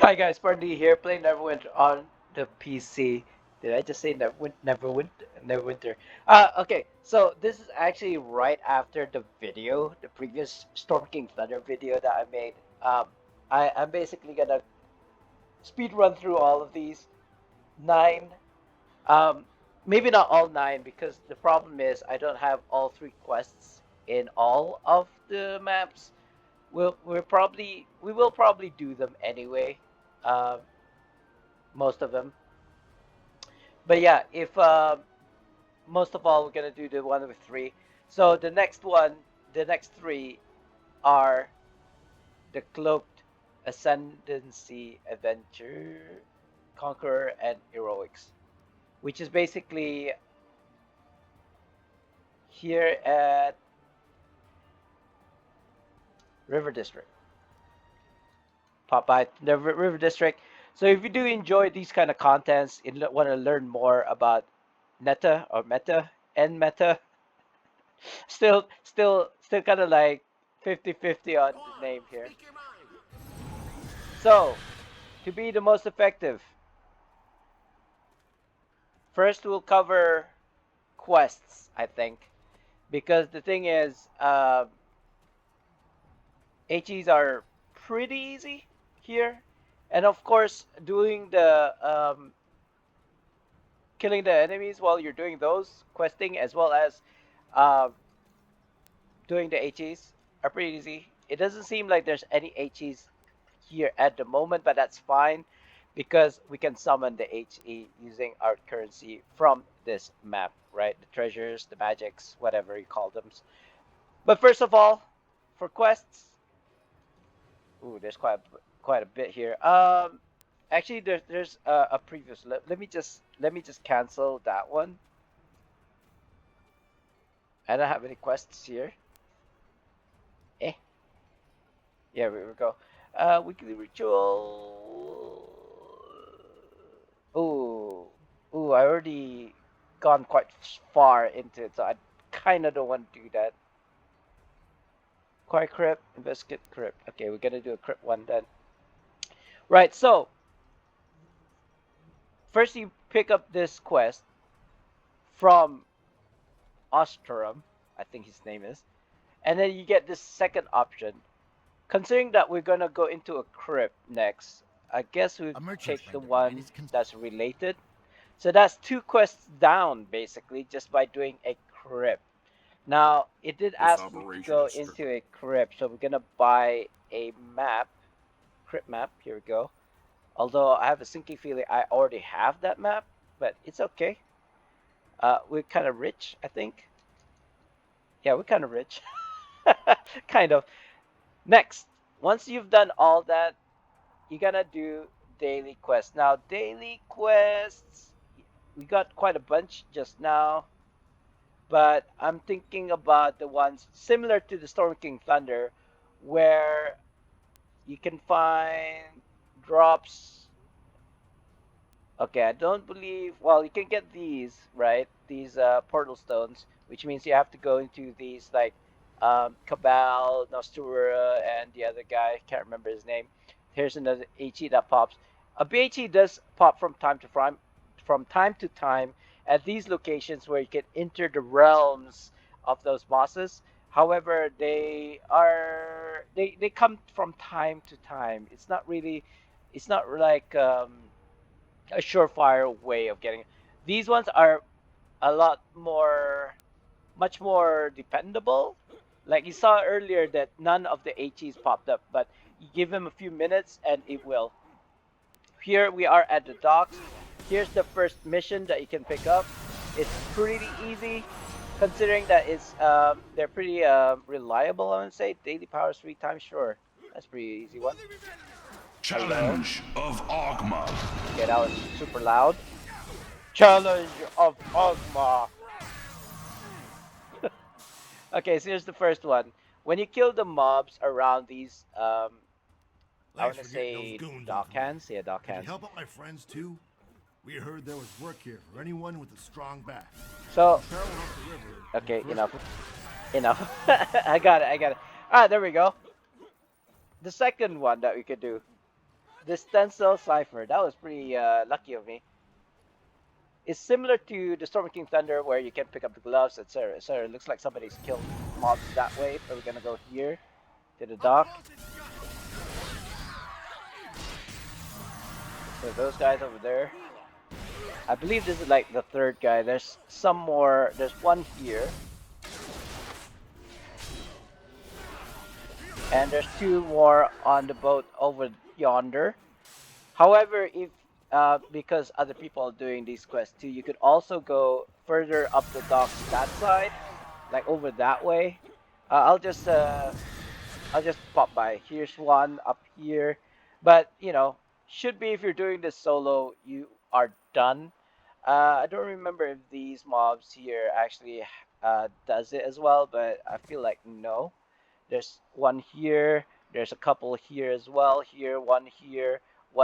Hi guys, Party here, playing Neverwinter on the PC. Did I just say Neverwinter? Okay, so this is actually right after the video, the previous Storm King Thunder video that I made. I'm basically gonna speed run through all of these nine. Um, Maybe not all nine because the problem is I don't have all three quests in all of the maps. We will probably do them anyway. Um, most of them. But yeah, if most of all, we're gonna do the one with three. So the next three are the Cloaked, Ascendancy, Adventure, Conqueror, and Heroics, which is basically here at River District. Pop by the River District. So if you do enjoy these kind of contents and want to learn more about NETA or Meta and Meta, still kind of like 50-50 on the name here. So, to be the most effective, first we'll cover quests, I think, because the thing is, HEs are pretty easy here, and of course, doing the killing the enemies while you're doing those questing as well as uh, doing the HEs are pretty easy. It doesn't seem like there's any HEs here at the moment, but that's fine because we can summon the HE using our currency from this map, right? The treasures, the magics, whatever you call them. But first of all, for quests, ooh, there's quite a bit here. Actually, there's a previous. Let me just cancel that one. I don't have any quests here. Eh. Yeah, we go. Weekly ritual. Ooh, ooh, I already gone quite far into it, so I kind of don't want to do that. Quiet crypt, investigate crypt. Okay, we're gonna do a crypt one then. Right, so first you pick up this quest from Ostrom, I think his name is, and then you get this second option. Considering that we're gonna go into a crypt next, I guess we'll take the one that's related. So that's two quests down basically just by doing a crypt. Now it did This ask me to operation go is strict. into a crypt, so we're gonna buy a map, crypt map. Here we go. Although I have a sinking feeling I already have that map, but it's okay. We're kind of rich, I think. Yeah, we're kind of rich. Kind of. Next, once you've done all that, you're gonna do daily quests. Now, daily quests, we got quite a bunch just now, but I'm thinking about the ones similar to the Storm King Thunder, where you can find drops. Okay, I don't believe. Well, you can get these, right? These portal stones, which means you have to go into these like Cabal, Nostura, and the other guy. Can't remember his name. Here's another HE that pops. A BHE does pop from time to time at these locations where you can enter the realms of those bosses. However, they come from time to time. It's not like a surefire way of getting. These ones are a lot more, much more dependable. Like you saw earlier that none of the HEs popped up, but you give them a few minutes and it will. Here we are at the docks. Here's the first mission that you can pick up. It's pretty easy, considering that they're pretty reliable. I would say daily powers 3 times. Sure, that's pretty easy one. Hello. Challenge of Ogma. Okay, that was super loud. Challenge of Ogma. Okay, so here's the first one. When you kill the mobs around these, I want to say dock hands. Yeah, dock Could you hands. help out my friends too? We heard there was work here for anyone with a strong back. So, Travel up the river. okay, and enough. Enough. I got it. I got it. Ah, there we go. The second one that we could do. The stencil cipher. That was pretty lucky of me. It's similar to the Storm King Thunder where you can pick up the gloves, etc. So it looks like somebody's killed mobs that way, but we're gonna go here to the dock. So those guys over there. I believe this is like the third guy. There's some more. There's one here. And there's two more on the boat over yonder. However, if because other people are doing these quests too, you could also go further up the docks that side, like over that way. I'll just pop by. Here's one up here, but you know, should be if you're doing this solo, you are done. I don't remember if these mobs here actually does it as well, but I feel like no. There's one here. There's a couple here as well. Here, one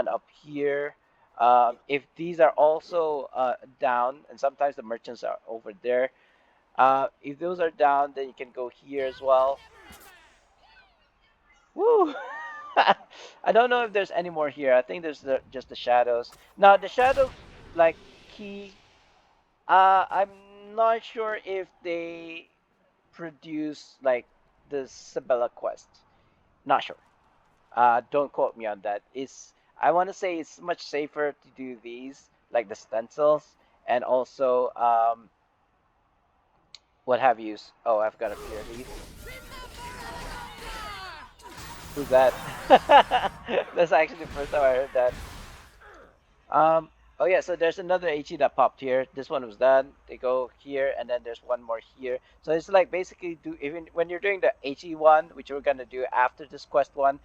up here. If these are also down, and sometimes the merchants are over there. If those are down, then you can go here as well. Woo! I don't know if there's any more here. I think there's just the shadows. Now the shadow, like key. I'm not sure if they produce like the Sybella quest. Not sure. Don't quote me on that. It's I want to say it's much safer to do these like the stencils and also what have you. Oh, I've got a fear of these. Who's that? That's actually the first time I heard that. Um, oh yeah, so there's another HE that popped here. This one was done. They go here, and then there's one more here. So it's like basically do even when you're doing the HE one, which we're gonna do after this quest one,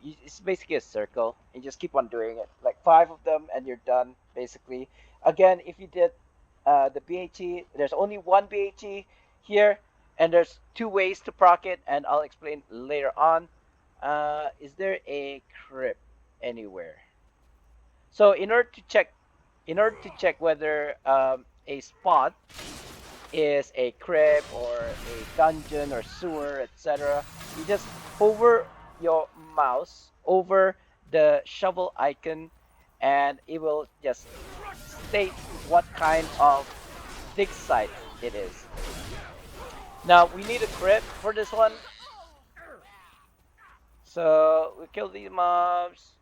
it's basically a circle. You just keep on doing it, like five of them, and you're done basically. Again, if you did the BHE, there's only one BHE here, and there's two ways to proc it, and I'll explain later on. Is there a crypt anywhere? So in order to check whether a spot is a crypt or a dungeon or sewer, etc., you just hover your mouse over the shovel icon, and it will just state what kind of dig site it is. Now we need a crypt for this one, so we kill these mobs,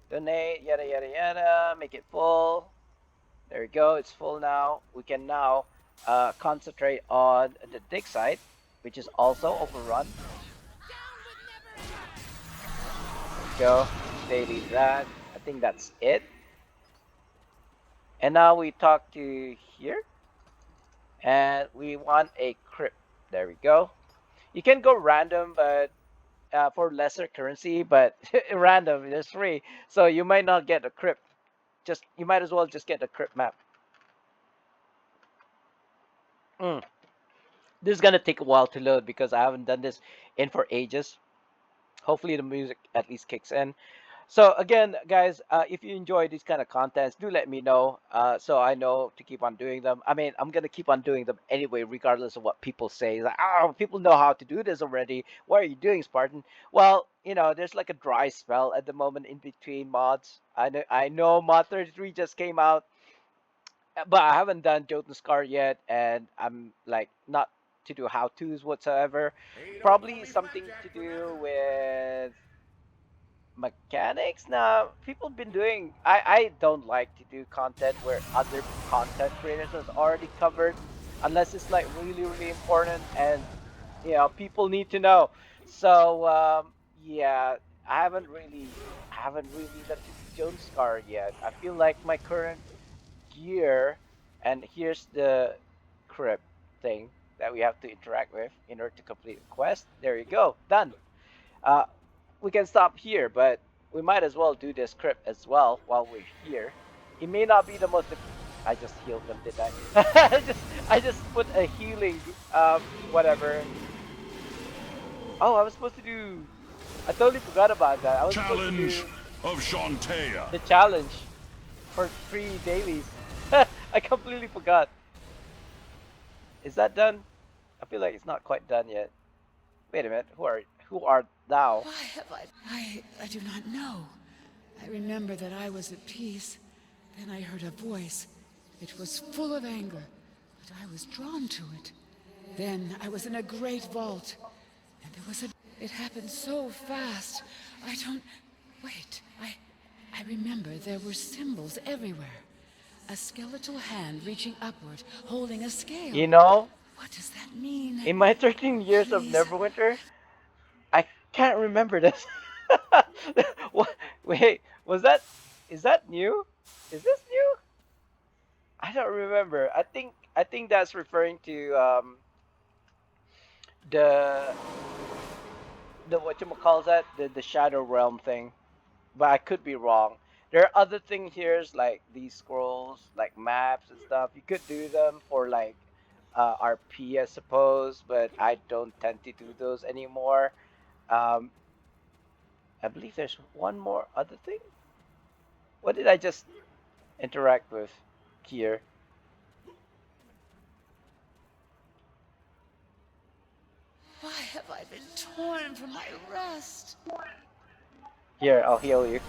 donate, yada yada yada, make it full. There we go, it's full now. We can now concentrate on the dig site, which is also overrun. There we go, daily that. I think that's it. And now we talk to here, and we want a crypt. There we go. You can go random, but for lesser currency, but random, there's free. So you might not get a crypt. Just you might as well just get a crypt map. Mm. This is gonna take a while to load because I haven't done this in for ages. Hopefully the music at least kicks in. So again, guys, if you enjoy these kind of contents, do let me know so I know to keep on doing them. I mean, I'm gonna keep on doing them anyway, regardless of what people say. Like, oh, people know how to do this already. What are you doing, Spartan? Well, you know, there's like a dry spell at the moment in between mods. I know Mod 33 just came out, but I haven't done Jotun Scar yet, and I'm like not to do how tos whatsoever. Probably something to do with mechanics. Now people have been doing I don't like to do content where other content creators has already covered unless it's like really important and you know people need to know. So yeah, I haven't really looked at Jones Scar yet. I feel like my current gear, and here's the crypt thing that we have to interact with in order to complete the quest. There you go, done. uh, we can stop here, but we might as well do this crypt as well while we're here. It may not be the most. I just healed them, did I? I just put a healing, whatever. Oh, I was supposed to do. I totally forgot about that. I was supposed to Challenge do of Shantaea. the challenge for 3 dailies. I completely forgot. Is that done? I feel like it's not quite done yet. Wait a minute. Who are thou? Why have I do not know. I remember that I was at peace. Then I heard a voice. It was full of anger, but I was drawn to it. Then I was in a great vault, and there was a... It happened so fast. I don't... Wait, I remember there were symbols everywhere. A skeletal hand reaching upward, holding a scale. You know, What does that mean? in my 13 years of Please. Neverwinter, I can't remember this. What? Wait, was that? Is that new? Is this new? I don't remember. I think that's referring to the what you call that, the Shadow Realm thing. But I could be wrong. There are other things here, like these scrolls, like maps and stuff. You could do them for like RP, I suppose, but I don't tend to do those anymore. Um, I believe there's one more other thing. What did I just interact with here? Why have I been torn from my rest? Here, I'll heal you.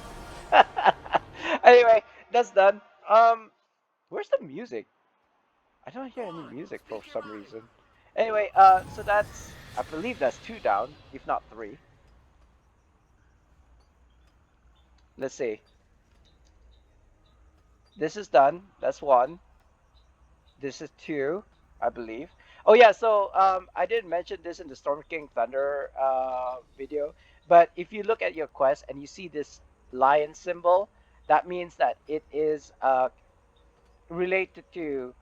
Anyway, that's done. Where's the music? I don't hear any music for some reason. Anyway, so that's, I believe that's two down, if not three. Let's see. This is done. That's one. This is two, I believe. Oh yeah, so I didn't mention this in the Storm King Thunder video, but if you look at your quest and you see this lion symbol, that means that it is related to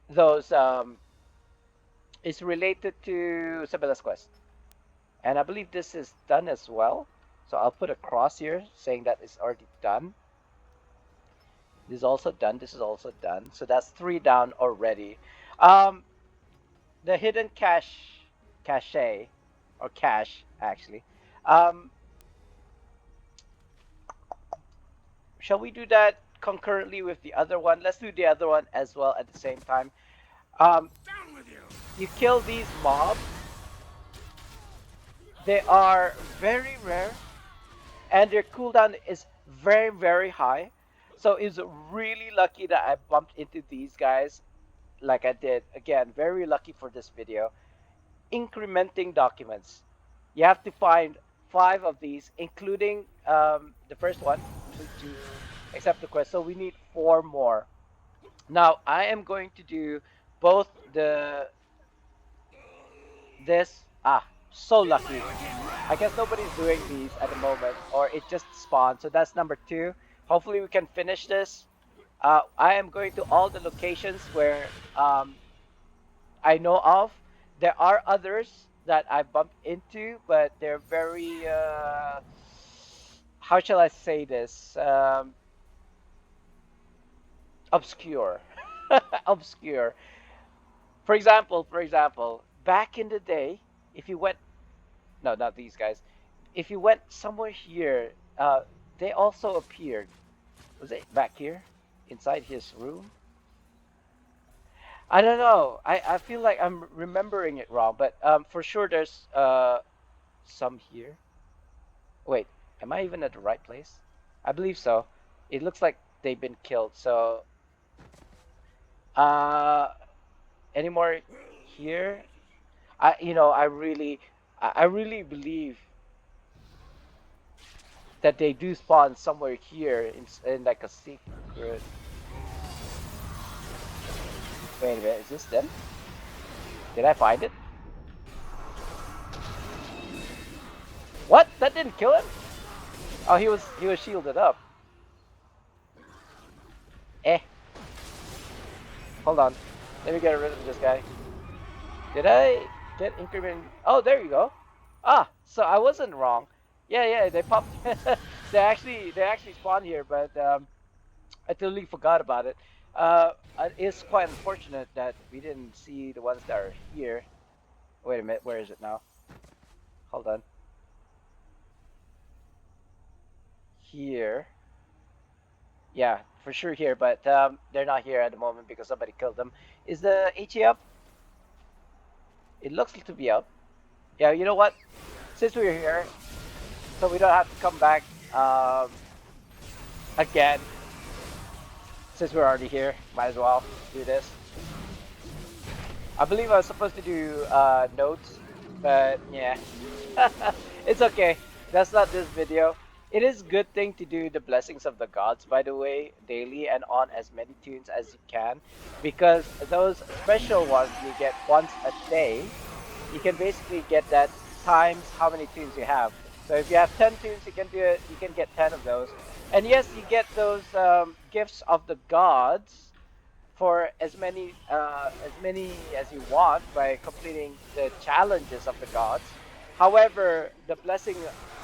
those. It's related to Sybella's quest, and I believe this is done as well. So I'll put a cross here saying that it's already done. This is also done. This is also done. So that's three down already. Um, the hidden cache, or cache actually. Um, shall we do that concurrently with the other one? Let's do the other one as well at the same time. Um, you kill these mobs. They are very rare, and their cooldown is very, very high. So it's really lucky that I bumped into these guys like I did. Again, very lucky for this video. Incrementing documents. You have to find five of these, including the first one to accept the quest. So we need four more. Now I am going to do both this. So lucky. I guess nobody's doing these at the moment, or it just spawned. So that's number two. Hopefully we can finish this. I am going to all the locations where I know of. There are others that I bumped into, but they're very, how shall I say this? Obscure. Obscure. For example, back in the day, if you went, no, not these guys. If you went somewhere here, they also appeared. Was it back here? Inside his room? I don't know. I feel like I'm remembering it wrong, but for sure there's some here. Wait, am I even at the right place? I believe so. It looks like they've been killed. So, uh, any more here? I really believe that they do spawn somewhere here in like a secret. Wait a minute, is this them? Did I find it? What? That didn't kill him? Oh, he was shielded up. Eh. Hold on. Let me get rid of this guy. Did I get increment? Oh, there you go. So I wasn't wrong. Yeah, they popped. they actually spawned here, but I totally forgot about it. It's quite unfortunate that we didn't see the ones that are here. Wait a minute, where is it now? Hold on. Here. Yeah, for sure here, but they're not here at the moment because somebody killed them. Is the HE up? It looks to be up. Yeah, you know what? Since we're here, so we don't have to come back Um, again, since we're already here, might as well do this. I believe I was supposed to do notes, but yeah, it's okay. That's not this video. It is a good thing to do the blessings of the gods, by the way, daily and on as many tunes as you can, because those special ones you get once a day. You can basically get that times how many tunes you have. So if you have 10 tunes, you can do it. You can get 10 of those. And yes, you get those gifts of the gods for as many as you want by completing the challenges of the gods. However, the blessing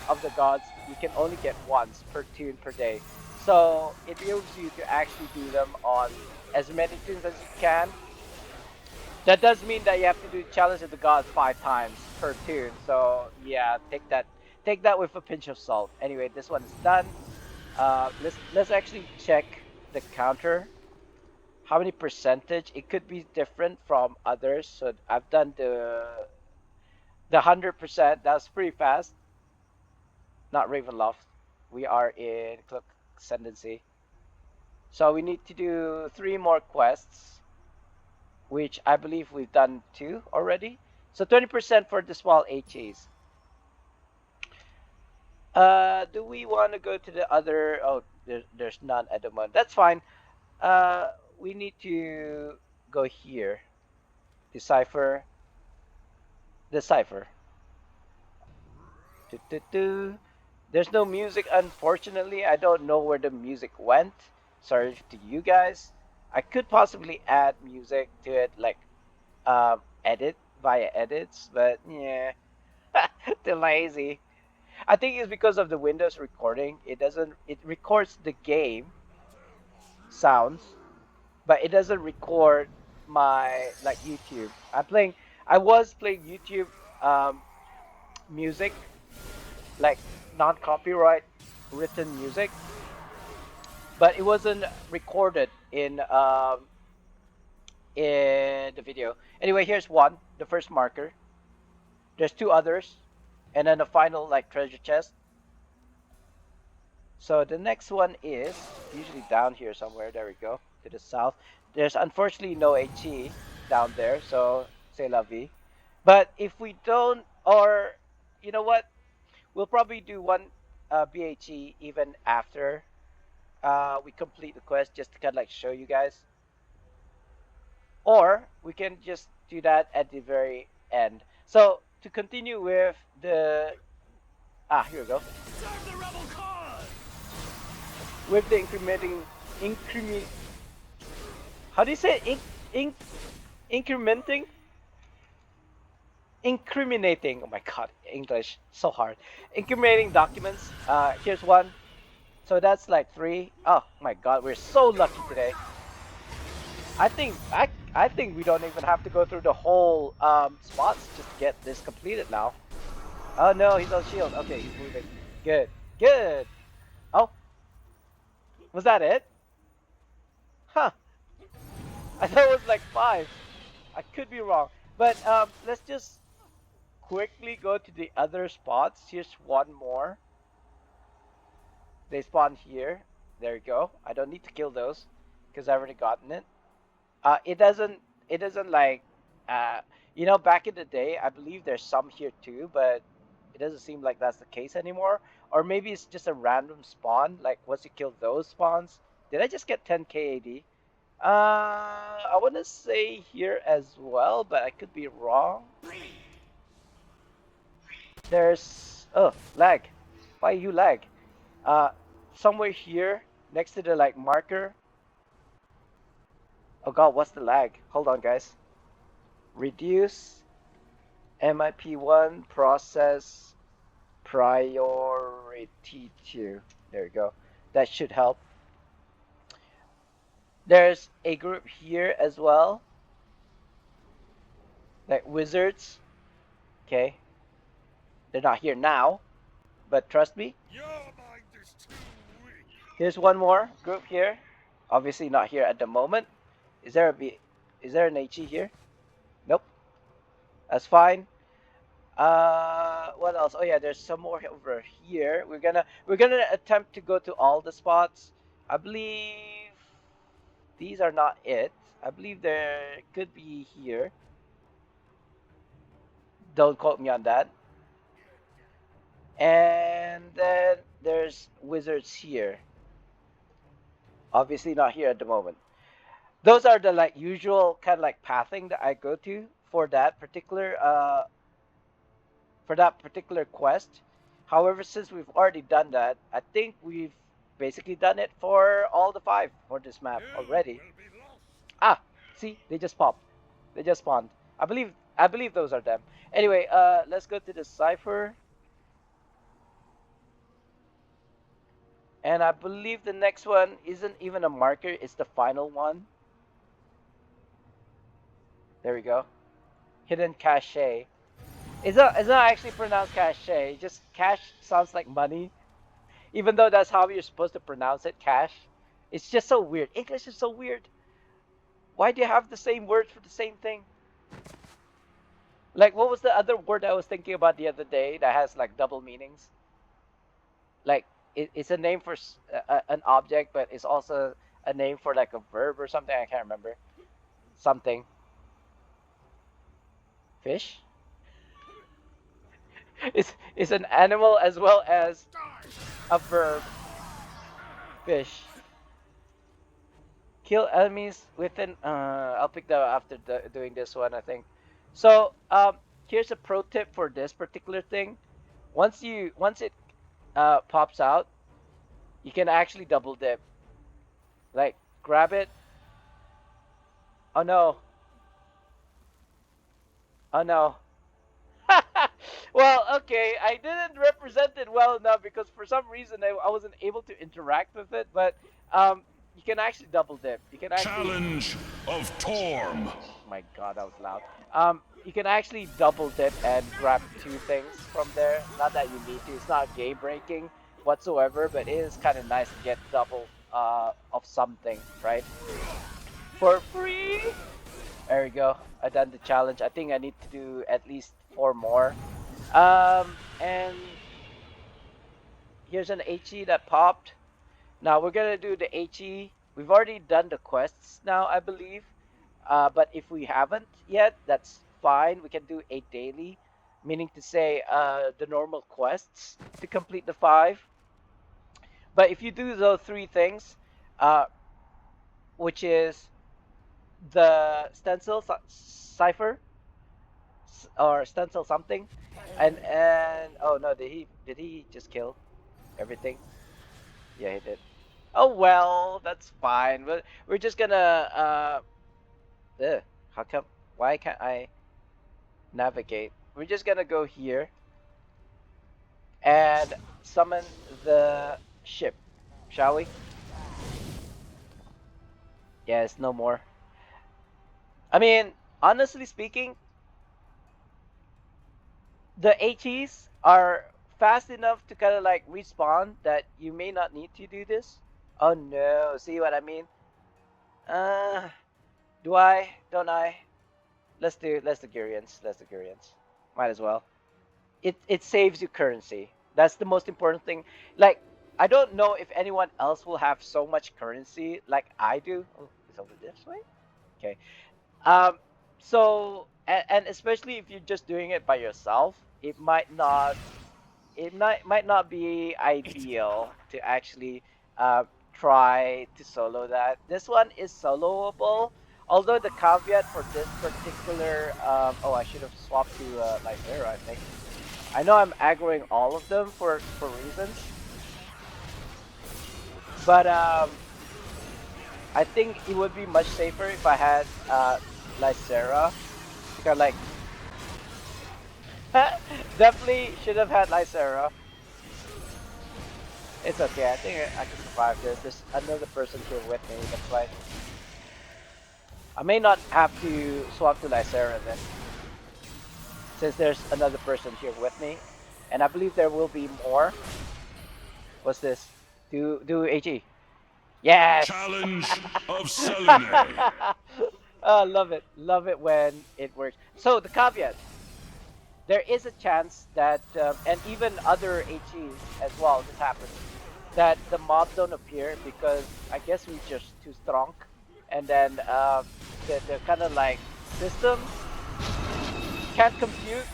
of the gods you can only get once per tune per day. So it behooves you to actually do them on as many tunes as you can. That does mean that you have to do challenge of the gods 5 times per tune. So yeah, take that with a pinch of salt. Anyway, this one is done. Let's actually check the counter. How many percentage? It could be different from others. So I've done the 100%. That's pretty fast. Not Ravenloft. We are in Cloaked Ascendancy. So we need to do 3 more quests, which I believe we've done 2 already. So 20% for the small HAs. Do we want to go to the other? Oh, there's none at the moment. That's fine. Uh, we need to go here. Decipher. Decipher. Do, do, do. There's no music, unfortunately. I don't know where the music went. Sorry to you guys. I could possibly add music to it, like edit via edits, but yeah, too lazy. I think it's because of the Windows recording. It doesn't. It records the game sounds, but it doesn't record my like YouTube. I was playing YouTube music, like non-copyright written music, but it wasn't recorded in the video. Anyway, here's one, the first marker. There's 2 others, and then the final like treasure chest. So the next one is usually down here somewhere. There we go, to the south. There's unfortunately no HE down there, so c'est la vie. But if we don't, or you know what, we'll probably do one BHE even after we complete the quest, just to kind of like show you guys. Or we can just do that at the very end. So to continue with the here we go. Serve the rebel cause! With the increment. How do you say it? Incrementing? Incriminating. Oh my god, English so hard. Incriminating documents. Here's one. So that's like 3. Oh my god, we're so lucky today. I think we don't even have to go through the whole spots just to get this completed now. Oh no, he's on shield. Okay, he's moving. Good. Good. Oh, was that it? Huh. I thought it was like 5. I could be wrong. But let's just quickly go to the other spots. Here's one more. They spawn here. There you go. I don't need to kill those because I've already gotten it. It doesn't like uh back in the day I believe there's some here too, but it doesn't seem like that's the case anymore. Or maybe it's just a random spawn, like once you kill those spawns. Did I just get 10k AD? I want to say here as well, but I could be wrong. There's lag. Why you lag? Uh, Somewhere here next to the like marker. Oh god, what's the lag? Hold on, guys. Reduce MIP1 process priority 2. There you go. That should help. There's a group here as well, like wizards. Okay, they're not here now, but trust me. Your mind is too weak. Here's one more group here. Obviously not here at the moment. Is there an HE here? Nope. That's fine. What what else? Oh yeah, there's some more over here. We're gonna attempt to go to all the spots. I believe these are not it. I believe there could be here. Don't quote me on that. And then there's wizards here. Obviously not here at the moment. Those are the like usual kind of like pathing that I go to for that particular quest. However, since we've already done that, I think we've basically done it for all the five for this map already. Ah, see, they just popped. They just spawned. I believe those are them. Anyway, let's go to the cipher. And I believe the next one isn't even a marker, it's the final one. There we go. Hidden cache. It's not actually pronounced cache. Just cash sounds like money. Even though that's how you're supposed to pronounce it, cash. It's just so weird. English is so weird. Why do you have the same words for the same thing? Like, what was the other word I was thinking about the other day that has like double meanings? Like, it's a name for an object, but it's also a name for like a verb or something. I can't remember. Something. Fish? It's an animal as well as a verb. Fish. Kill enemies within. I'll pick that up after doing this one, I think. So here's a pro tip for this particular thing. Once it pops out, you can actually double dip. Like grab it. Oh no! Oh no! Well, okay, I didn't represent it well enough because for some reason I wasn't able to interact with it. But you can actually double dip. You can actually. Challenge of Torm. My God, that was loud. You can actually double dip and grab two things from there. Not that you need to. It's not game breaking whatsoever, but it is kind of nice to get double of something, right? For free. There we go. I done the challenge. I think I need to do at least 4 more. And here's an HE that popped. Now we're gonna do the HE. We've already done the quests now, I believe. But if we haven't yet, that's fine. We can do a daily, meaning to say the normal quests to complete the 5. But if you do those 3 things, which is the stencil cipher or stencil something, and oh no, did he just kill everything? Yeah, he did. Oh well, that's fine. We're just gonna how come? Why can't I navigate? We're just gonna go here and summon the ship, shall we? Yes, no more. I mean, honestly speaking, the HEs are fast enough to kind of like respawn that you may not need to do this. Oh no, see what I mean? Uh, do I? Don't I? Let's do Gurians. Let's do Gurians. Might as well. It saves you currency. That's the most important thing. Like, I don't know if anyone else will have so much currency like I do. Oh, it's over this way. Okay. Um, and especially if you're just doing it by yourself, it might not be ideal to actually try to solo that. This one is soloable, although the caveat for this particular oh, I should have swapped to Lycera, I think. I know I'm aggroing all of them for reasons, but I think it would be much safer if I had Lycera. Because like definitely should have had Lycera. It's okay. I think I can survive this. There's another person here with me. That's why I may not have to swap to Lycera then, since there's another person here with me, and I believe there will be more. What's this? Do HE. Yes. Challenge of Selene. Oh, love it when it works. So the caveat. there is a chance that, and even other HEs as well, this happens, that the mobs don't appear because I guess we're just too strong, and then the kind of like system can't compute.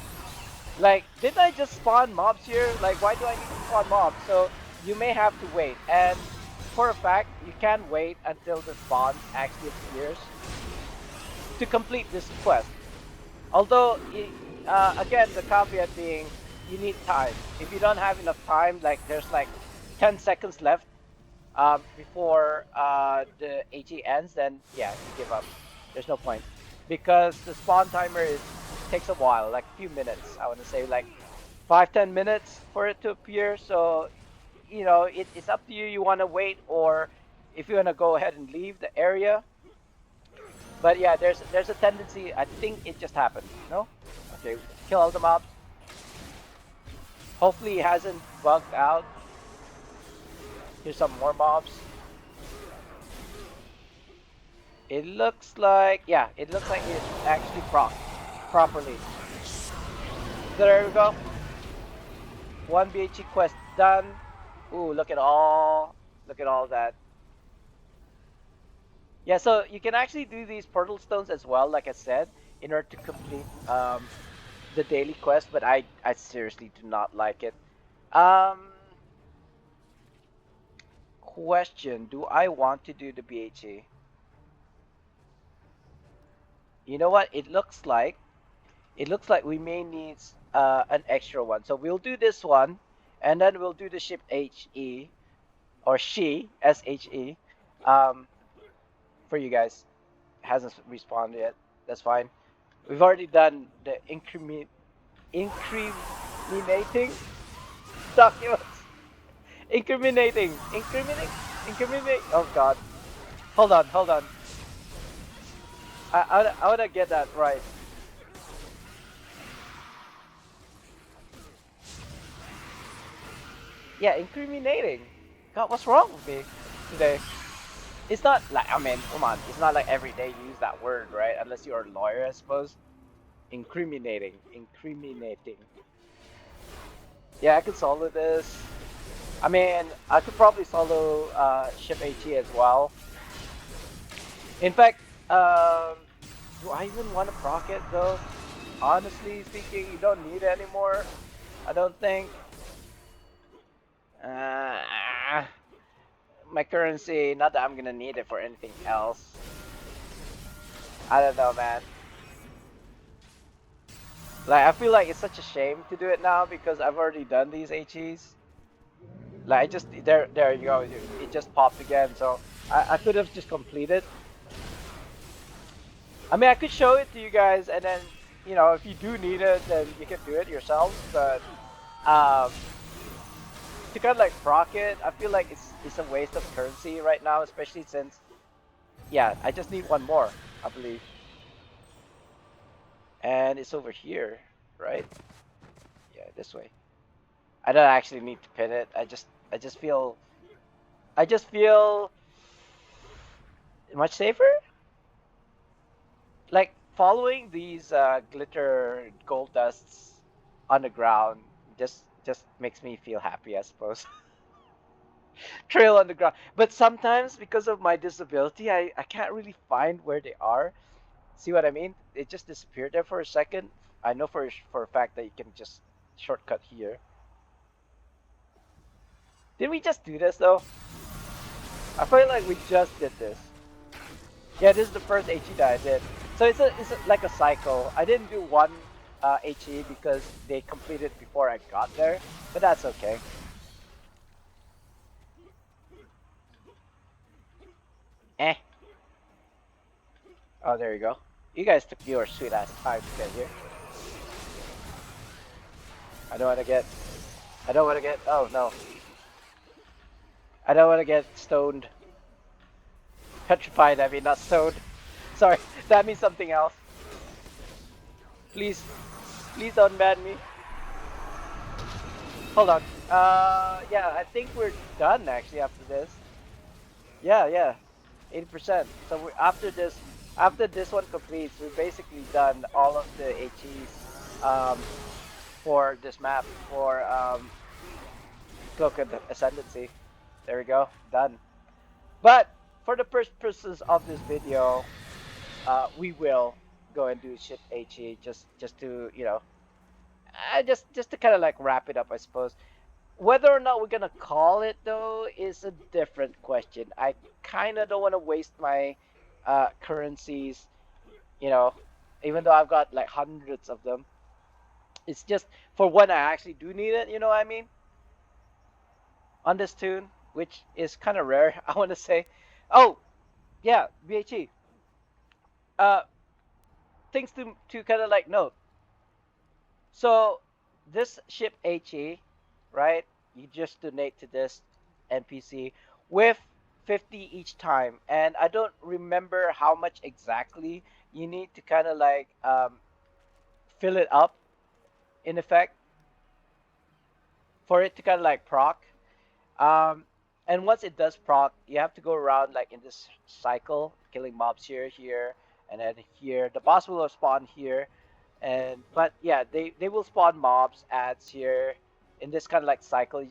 Like, didn't I just spawn mobs here? Like, why do I need to spawn mobs? So you may have to wait, and for a fact, you can wait until the spawn actually appears to complete this quest. Although, again, the caveat being, you need time. If you don't have enough time, like there's like 10 seconds left before the HE ends, then yeah, you give up. There's no point because the spawn timer is takes a while, like a few minutes. I want to say like 5-10 minutes for it to appear. So you know, it's up to you. You want to wait, or if you want to go ahead and leave the area. But yeah, there's a tendency. I think it just happened. No, okay, kill all the mobs. Hopefully, it hasn't bugged out. Here's some more mobs. It looks like, yeah, it looks like it's actually proc properly. So there we go. One BHE quest done. Ooh, look at all that. Yeah, so you can actually do these portal stones as well, like I said, in order to complete the daily quest, but I seriously do not like it. Um, Question, do I want to do the BHE? You know what? It looks like we may need an extra one. So we'll do this one, and then we'll do the ship HE or she SHE for you guys. Hasn't respawned yet. That's fine. We've already done the incriminating documents. Incriminate. Oh God. Hold on. I wanna get that right. Yeah, incriminating. God, what's wrong with me today? It's not like, I mean, come on. It's not like every day you use that word, right? Unless you're a lawyer, I suppose. Incriminating. Yeah, I could solo this. I mean, I could probably solo ship HE as well. In fact, do I even want to proc it though? Honestly speaking, you don't need it anymore. I don't think. Uh, my currency, not that I'm gonna need it for anything else. I don't know, man. Like, I feel like it's such a shame to do it now because I've already done these HEs. Like, I just, there you go. It just popped again. So I could have just completed. I mean, I could show it to you guys, and then, you know, if you do need it, then you can do it yourselves. But um, to kind of like proc it, I feel like it's a waste of currency right now, especially since, yeah, I just need one more, I believe. And it's over here, right? Yeah, this way. I don't actually need to pin it. I just feel much safer. Like following these glitter gold dusts on the ground just makes me feel happy, I suppose. Trail on the ground. But sometimes because of my disability, I can't really find where they are. See what I mean? It just disappeared there for a second. I know for a fact that you can just shortcut here. Did we just do this though? I feel like we just did this. Yeah, this is the first HE that I did. So like a cycle. I didn't do one HE because they completed before I got there, but that's okay. Eh. Oh, there you go. You guys took your sweet ass time to get here. I don't want to get. I don't want to get. Oh no. I don't want to get stoned. Petrified. I mean, not stoned. Sorry, that means something else. Please, please don't ban me. Hold on. Yeah, I think we're done actually after this. Yeah, 80%. So after this one completes, we're basically done all of the HEs for this map for Cloaked Ascendancy. There we go, done. But for the purposes of this video, we will go and do ship HE just to just to kind of like wrap it up, I suppose. Whether or not we're gonna call it though is a different question. I kind of don't want to waste my currencies, you know, even though I've got like hundreds of them. It's just for when I actually do need it, you know what I mean? On this tune, which is kind of rare, I want to say. Oh, yeah, BHE. Uh, things to kind of like note. So this ship HE, right? You just donate to this NPC with 50 each time, and I don't remember how much exactly you need to kind of like fill it up in effect for it to kind of like proc. Um, and once it does proc, you have to go around like in this cycle, killing mobs here, here, and then here. The boss will spawn here, and but yeah, they will spawn mobs, ads here, in this kind of like cycle.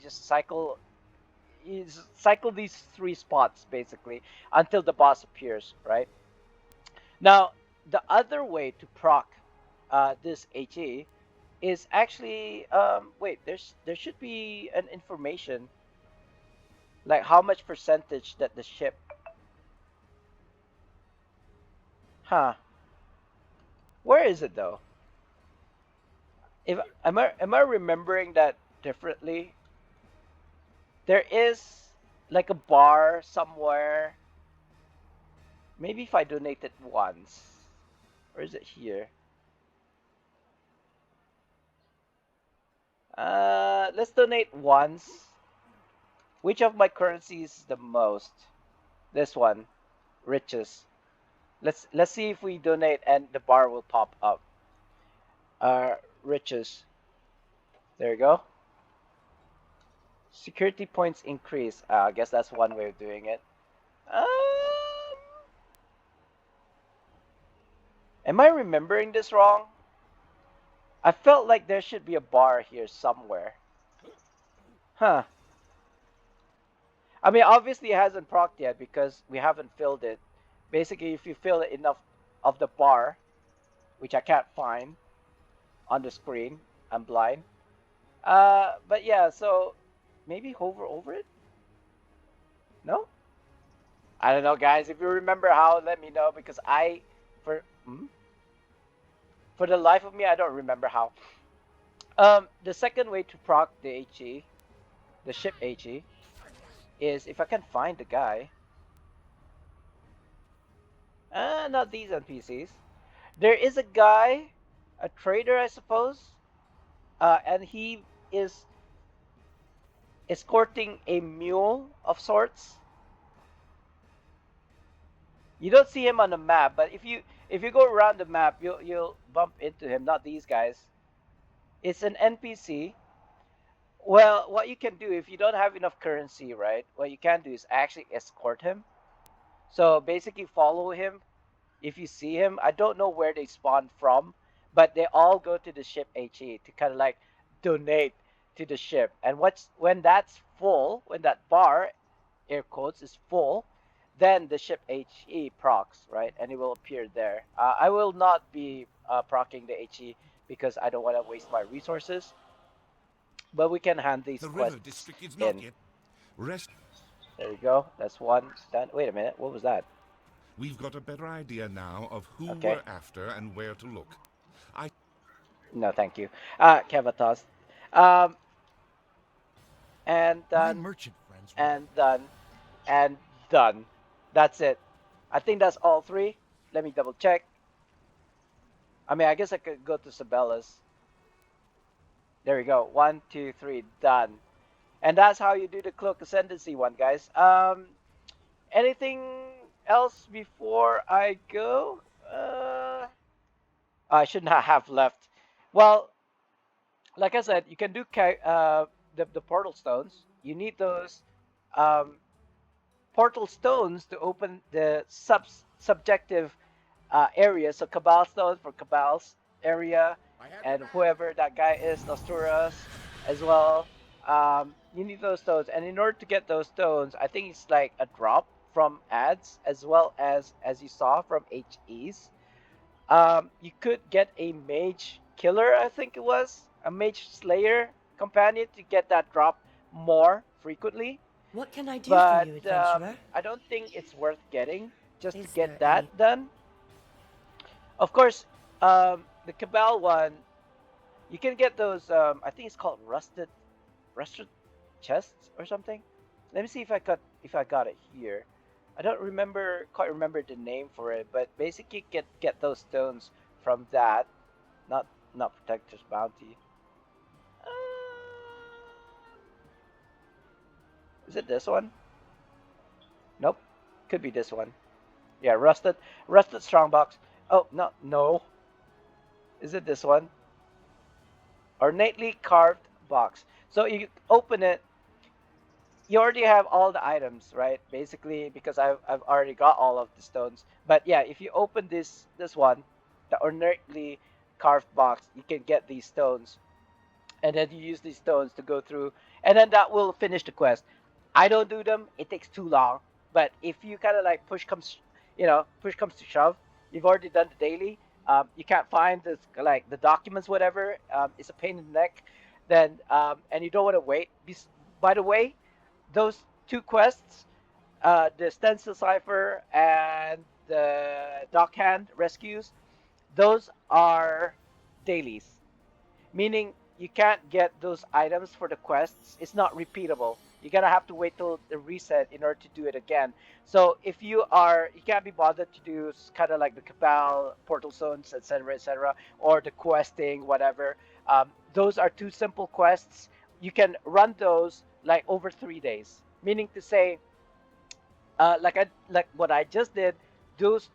You cycle these three spots basically until the boss appears, right? Now, the other way to proc this HE is actually wait, there should be an information like how much percentage that the ship. Huh? Where is it though? If am I remembering that differently? There is like a bar somewhere. Maybe if I donate it once, or is it here? Let's donate once. Which of my currencies is the most? This one, riches. Let's see if we donate and the bar will pop up. Riches. There you go. Security points increase. I guess that's one way of doing it. Um, am I remembering this wrong? I felt like there should be a bar here somewhere. Huh. I mean, obviously it hasn't procced yet because we haven't filled it. Basically, if you fill it enough of the bar, which I can't find on the screen, I'm blind. But yeah, so maybe hover over it? No? I don't know, guys. If you remember how, let me know because for for the life of me, I don't remember how. The second way to proc the HE, the ship HE, is if I can find the guy. Not these NPCs. There is a guy, a trader, I suppose, and he is escorting a mule of sorts. You don't see him on the map, but if you go around the map, you'll bump into him. Not these guys. It's an NPC. Well, what you can do if you don't have enough currency, right? What you can do is actually escort him. So basically, follow him. If you see him, I don't know where they spawn from, but they all go to the ship HE to kind of like donate to the ship. And when that's full, when that bar, air quotes, is full, then the ship HE procs, right? And it will appear there. I will not be procking the HE because I don't want to waste my resources. But we can hand these The river quests district is in. not yet. Rest. There you go. That's one done. Wait a minute. What was that? We've got a better idea now of who Okay. we're after and where to look. No, thank you. Kevatos. And My done, merchant friends. and done, and done. That's it. I think that's all three. Let me double check. I mean, I guess I could go to Sybella's. There we go. 1, 2, 3, done. And that's how you do the Cloak Ascendancy one, guys. Anything else before I go? I should not have left. Well, like I said, you can do the portal stones. You need those um, portal stones to open the subjective area. So Cabal stones for Cabal's area, and whoever that guy is, Nosturas, as well. You need those stones, and in order to get those stones, I think it's like a drop from ads as well as you saw from HEs. You could get a mage killer, I think it was a mage slayer companion to get that drop more frequently. What can I do for But you, adventurer? I don't think it's worth getting just to Is get there any... that done. Of course, the Cabal one, you can get those. I think it's called rusted chests or something. Let me see if I got it here. I don't remember quite remember the name for it, but basically get those stones from that. Not not Protector's Bounty. Is it this one? Nope. Could be this one. Yeah, rusted strongbox. Oh no. Is it this one? Ornately carved box. So you open it, you already have all the items, right? Basically, because I've already got all of the stones. But yeah, if you open this one, the ornately carved box, you can get these stones, and then you use these stones to go through, and then that will finish the quest. I don't do them; it takes too long. But if you kind of like push comes to shove, you've already done the daily. You can't find this like the documents, whatever. It's a pain in the neck. Then and you don't want to wait. By the way, those two quests, the stencil cipher and the dockhand rescues, those are dailies, meaning you can't get those items for the quests. It's not repeatable. You're gonna have to wait till the reset in order to do it again. So if you can't be bothered to do kind of like the Cabal, Portal Zones, etc., or the questing, whatever. Those are two simple quests. You can run those like over 3 days. Meaning to say, like what I just did, those